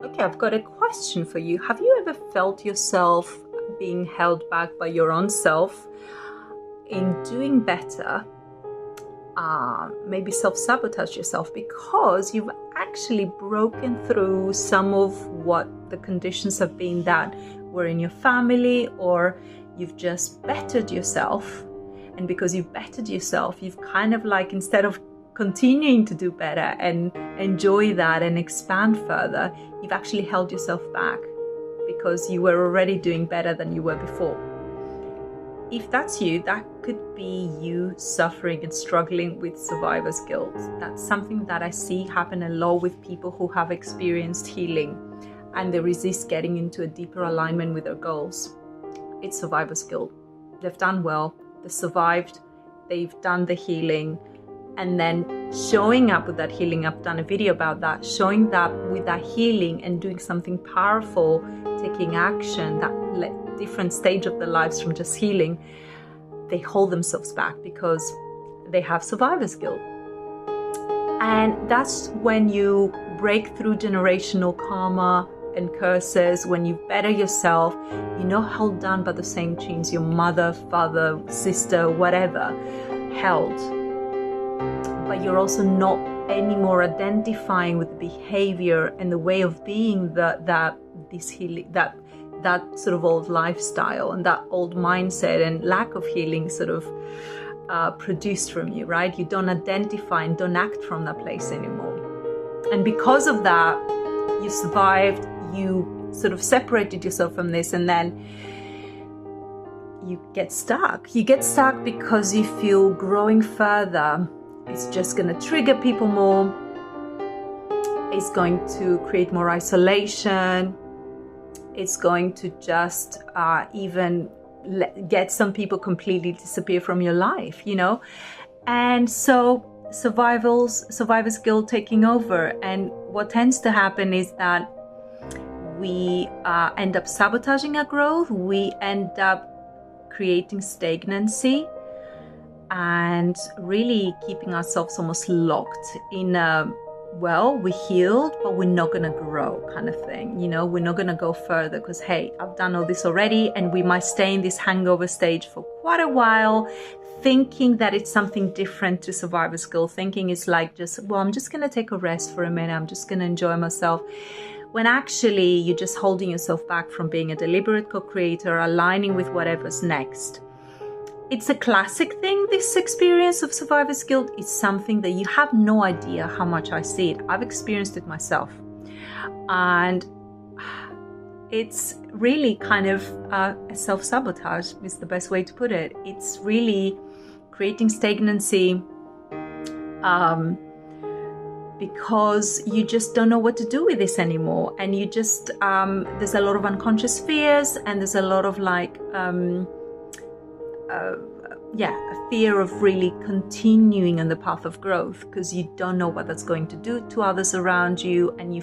Okay, I've got a question for you. Have you ever felt yourself being held back by your own self in doing better? Maybe self-sabotage yourself because you've actually broken through some of what the conditions have been that were in your family, or you've just bettered yourself. And because you've bettered yourself, you've kind of like, instead of continuing to do better and enjoy that and expand further, you've actually held yourself back because you were already doing better than you were before. If that's you, that could be you suffering and struggling with survivor's guilt. That's something that I see happen a lot with people who have experienced healing and they resist getting into a deeper alignment with their goals. It's survivor's guilt. They've done well, they survived, they've done the healing, and then showing up with that healing. I've done a video about that, showing up with that healing and doing something powerful, taking action, that different stage of their lives from just healing. They hold themselves back because they have survivor's guilt. And that's when you break through generational karma and curses, when you better yourself. You're not held down by the same chains your mother, father, sister, whatever held. But you're also not anymore identifying with the behavior and the way of being that sort of old lifestyle and that old mindset and lack of healing sort of produced from you, right? You don't identify and don't act from that place anymore. And because of that, you survived, you sort of separated yourself from this, and then you get stuck. You get stuck because you feel growing further, it's just going to trigger people more. It's going to create more isolation. It's going to just even get some people completely disappear from your life, you know? And so survivor's guilt taking over. And what tends to happen is that we end up sabotaging our growth. We end up creating stagnancy and really keeping ourselves almost locked in a, well, we healed, but we're not going to grow kind of thing. You know, we're not going to go further because, hey, I've done all this already. And we might stay in this hangover stage for quite a while, thinking that it's something different to survivor's guilt, thinking it's like just, well, I'm just going to take a rest for a minute. I'm just going to enjoy myself. When actually you're just holding yourself back from being a deliberate co-creator, aligning with whatever's next. It's a classic thing, this experience of survivor's guilt. It's something that you have no idea how much I see it. I've experienced it myself. And it's really kind of a self-sabotage is the best way to put it. It's really creating stagnancy because you just don't know what to do with this anymore. And you just, there's a lot of unconscious fears, and there's a lot of like, a fear of really continuing on the path of growth because you don't know what that's going to do to others around you, and you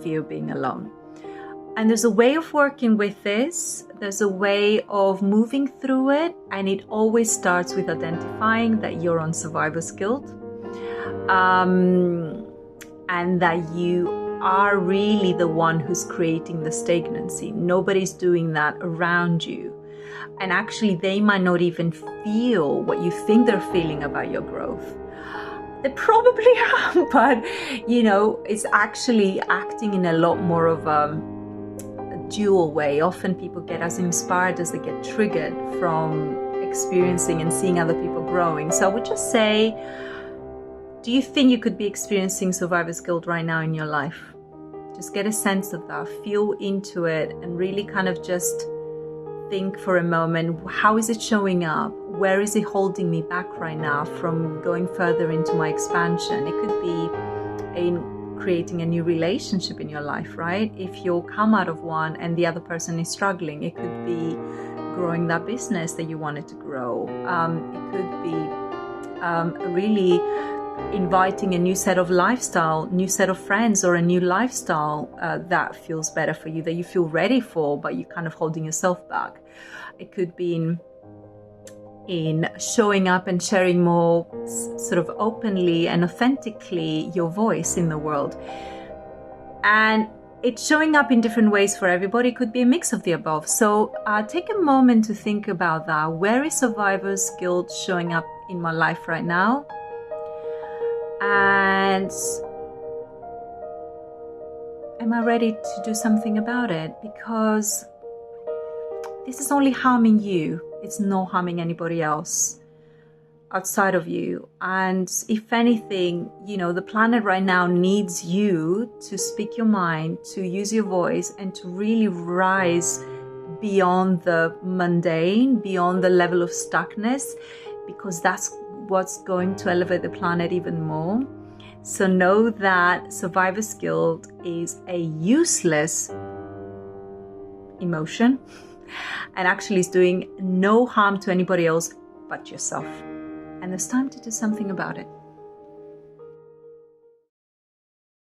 fear being alone. And there's a way of working with this. There's a way of moving through it, and it always starts with identifying that you're on survivor's guilt, and that you are really the one who's creating the stagnancy. Nobody's doing that around you. And actually, they might not even feel what you think they're feeling about your growth. They probably are, but, you know, it's actually acting in a lot more of a dual way. Often people get as inspired as they get triggered from experiencing and seeing other people growing. So I would just say, do you think you could be experiencing survivor's guilt right now in your life? Just get a sense of that, feel into it, and really kind of just think for a moment, how is it showing up? Where is it holding me back right now from going further into my expansion? It could be in creating a new relationship in your life, right? If you'll come out of one and the other person is struggling, it could be growing that business that you wanted to grow. It could be really inviting a new set of lifestyle, new set of friends, or a new lifestyle that feels better for you, that you feel ready for, but you're kind of holding yourself back. It could be in showing up and sharing more sort of openly and authentically your voice in the world. And it's showing up in different ways for everybody. It could be a mix of the above. So take a moment to think about that. Where is survivor's guilt showing up in my life right now? And am I ready to do something about it? Because this is only harming you. It's not harming anybody else outside of you. And if anything, you know, the planet right now needs you to speak your mind, to use your voice, and to really rise beyond the mundane, beyond the level of stuckness, because that's what's going to elevate the planet even more. So know that survivor's guilt is a useless emotion and actually is doing no harm to anybody else but yourself. And it's time to do something about it.